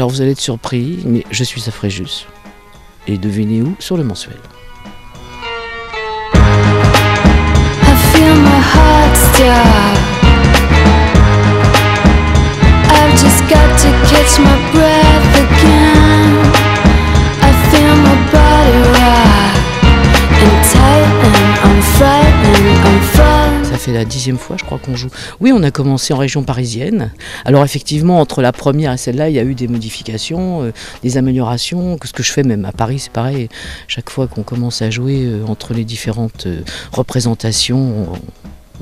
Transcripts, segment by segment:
Alors vous allez être surpris, mais je suis à Fréjus. Et devinez où? Sur le mensuel. I feel my heart stop. I've just got to catch my breath again. I feel my body rock and tighten. I'm frightened, I'm falling. Ça fait la 10e fois, je crois, qu'on joue. Oui, on a commencé en région parisienne. Alors effectivement, entre la première et celle-là, il y a eu des modifications, des améliorations. Ce que je fais même à Paris, c'est pareil. Chaque fois qu'on commence à jouer entre les différentes représentations,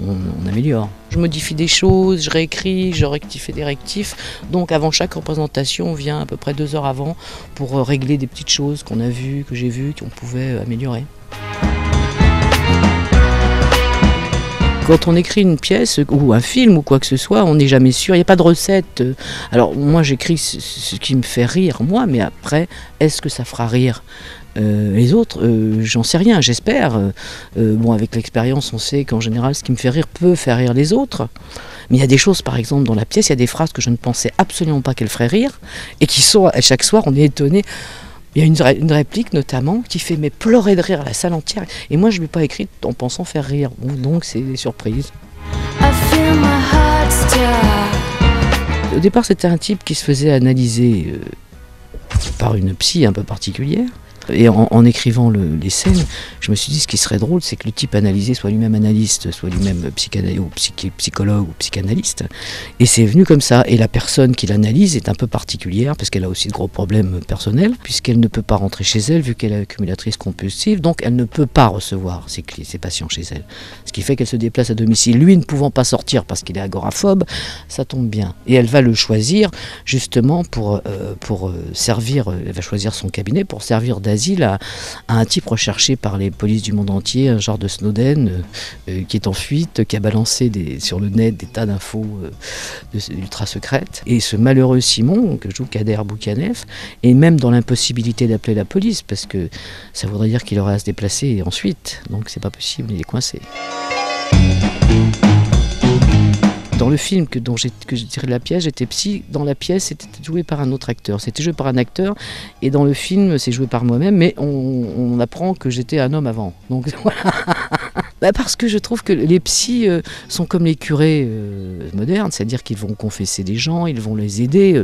on améliore. Je modifie des choses, je réécris, je rectifie des rectifs. Donc avant chaque représentation, on vient à peu près 2 heures avant pour régler des petites choses qu'on a vues, que j'ai vues, qu'on pouvait améliorer. Quand on écrit une pièce ou un film ou quoi que ce soit, on n'est jamais sûr, il n'y a pas de recette. Alors moi j'écris ce qui me fait rire, moi, mais après, est-ce que ça fera rire les autres? J'en sais rien, j'espère. Bon, avec l'expérience, on sait qu'en général, ce qui me fait rire peut faire rire les autres. Mais il y a des choses, par exemple, dans la pièce, il y a des phrases que je ne pensais absolument pas qu'elles feraient rire, et qui sont, à chaque soir, on est étonné. Il y a une réplique notamment qui fait mais pleurer de rire la salle entière. Et moi je ne l'ai pas écrite en pensant faire rire. Bon, donc c'est des surprises. I feel my heart stop. Au départ c'était un type qui se faisait analyser par une psy un peu particulière. Et en écrivant les scènes, je me suis dit ce qui serait drôle, c'est que le type analysé soit lui-même analyste, soit lui-même psychologue ou psychanalyste. Et c'est venu comme ça. Et la personne qui l'analyse est un peu particulière, parce qu'elle a aussi de gros problèmes personnels, puisqu'elle ne peut pas rentrer chez elle, vu qu'elle est accumulatrice compulsive, donc elle ne peut pas recevoir ses patients chez elle. Ce qui fait qu'elle se déplace à domicile. Lui ne pouvant pas sortir parce qu'il est agoraphobe, ça tombe bien. Et elle va le choisir justement pour servir, elle va choisir son cabinet pour servir d'asile à un type recherché par les polices du monde entier, un genre de Snowden qui est en fuite, qui a balancé sur le net des tas d'infos ultra secrètes. Et ce malheureux Simon, que joue Kader Boukaneff, est même dans l'impossibilité d'appeler la police, parce que ça voudrait dire qu'il aurait à se déplacer ensuite. Donc c'est pas possible, il est coincé. Dans le film que j'ai tiré de la pièce, j'étais psy. Dans la pièce, c'était joué par un autre acteur. C'était joué par un acteur. Et dans le film, c'est joué par moi-même. Mais on apprend que j'étais un homme avant. Donc voilà. Parce que je trouve que les psys sont comme les curés modernes. C'est-à-dire qu'ils vont confesser des gens, ils vont les aider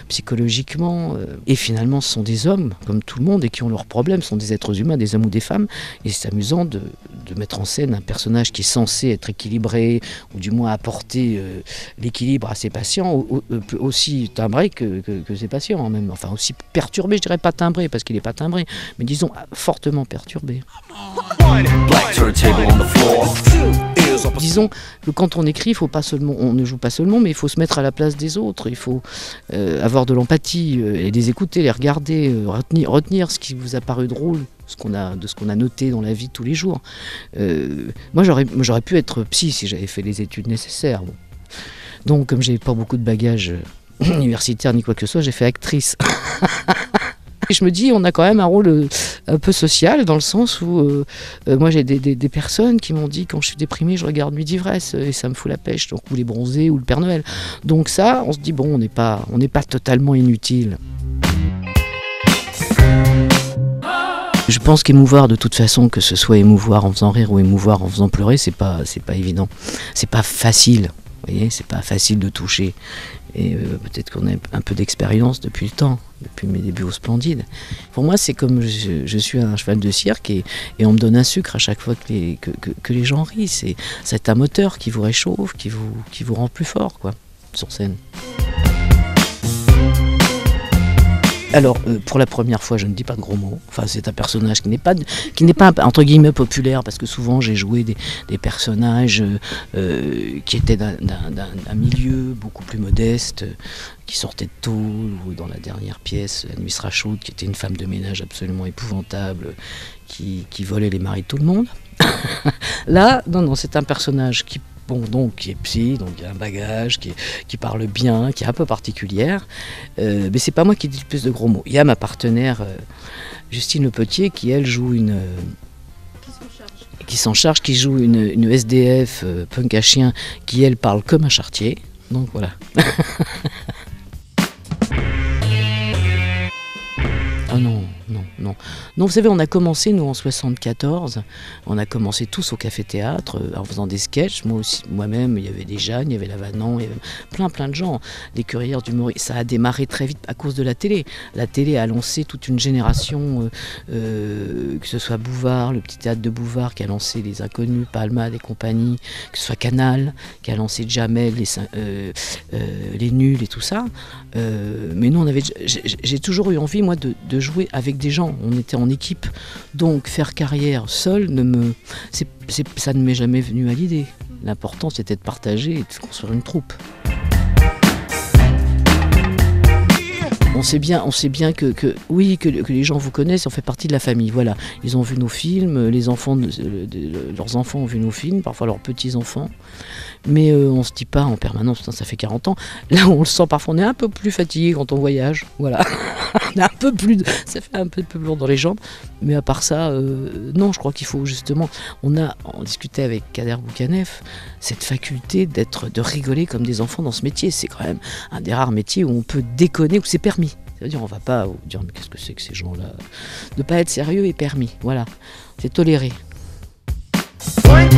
psychologiquement. Et finalement, ce sont des hommes, comme tout le monde, et qui ont leurs problèmes. Ce sont des êtres humains, des hommes ou des femmes. Et c'est amusant de mettre en scène un personnage qui est censé être équilibré, ou du moins apporter l'équilibre à ses patients, aussi timbré que ses patients, même. Enfin, aussi perturbé, je dirais pas timbré, parce qu'il n'est pas timbré, mais disons fortement perturbé. Disons que quand on écrit, on ne joue pas seulement, mais il faut se mettre à la place des autres, il faut avoir de l'empathie, et les écouter, les regarder, retenir ce qui vous a paru drôle, de ce qu'on a noté dans la vie de tous les jours. Moi j'aurais pu être psy si j'avais fait les études nécessaires. Bon. Donc comme j'ai pas beaucoup de bagages universitaires ni quoi que ce soit, j'ai fait actrice. Et je me dis, on a quand même un rôle un peu social, dans le sens où moi j'ai des personnes qui m'ont dit, quand je suis déprimée, je regarde Nuit d'ivresse et ça me fout la pêche, donc, ou Les Bronzés ou le Père Noël. Donc ça, on se dit, bon, on n'est pas totalement inutile. Je pense qu'émouvoir, de toute façon, que ce soit émouvoir en faisant rire ou émouvoir en faisant pleurer, c'est pas évident. C'est pas facile, vous voyez, c'est pas facile de toucher. Et peut-être qu'on a un peu d'expérience depuis le temps, depuis mes débuts au Splendide. Pour moi, c'est comme je suis un cheval de cirque et on me donne un sucre à chaque fois que les gens rient. C'est un moteur qui vous réchauffe, qui vous rend plus fort, quoi, sur scène. Alors, pour la première fois, je ne dis pas de gros mots. Enfin, c'est un personnage qui n'est pas entre guillemets populaire, parce que souvent j'ai joué des personnages qui étaient d'un milieu beaucoup plus modeste, qui sortaient de tôle, ou dans la dernière pièce, La nuit sera chaude, qui était une femme de ménage absolument épouvantable, qui volait les maris de tout le monde. Là, non, c'est un personnage qui est psy, donc il y a un bagage, qui parle bien, qui est un peu particulière. Mais c'est pas moi qui dis le plus de gros mots. Il y a ma partenaire Justine Le Potier qui, elle, joue qui s'en charge, qui joue une SDF punk à chien, qui, elle, parle comme un charretier. Donc voilà. Donc vous savez, on a commencé, nous, en 74, on a commencé tous au Café-Théâtre, en faisant des sketchs. Moi-même, il y avait des Jeanne, il y avait Lavanant, il y avait plein de gens. Les Curières du Maurice, ça a démarré très vite à cause de la télé. La télé a lancé toute une génération, que ce soit Bouvard, le petit théâtre de Bouvard qui a lancé Les Inconnus, Palmade et compagnie, que ce soit Canal qui a lancé Jamel, les Nuls et tout ça. Mais nous, j'ai toujours eu envie, moi, de jouer avec des gens. On était en équipe. Donc faire carrière seul, ça ne m'est jamais venu à l'idée. L'important, c'était de partager et de construire une troupe. On sait bien que les gens vous connaissent, on fait partie de la famille, voilà. Ils ont vu nos films, leurs enfants ont vu nos films, parfois leurs petits-enfants. Mais on se dit pas en permanence, putain, ça fait 40 ans. Là où on le sent, parfois on est un peu plus fatigué quand on voyage, voilà. On est ça fait un peu plus lourd dans les jambes. Mais à part ça, non, je crois qu'il faut justement... On discutait avec Kader Boukanef, cette faculté de rigoler comme des enfants dans ce métier. C'est quand même un des rares métiers où on peut déconner, où c'est permis. Ça veut dire on va pas dire mais qu'est-ce que c'est que ces gens-là. Ne pas être sérieux est permis, voilà. C'est toléré. Ouais.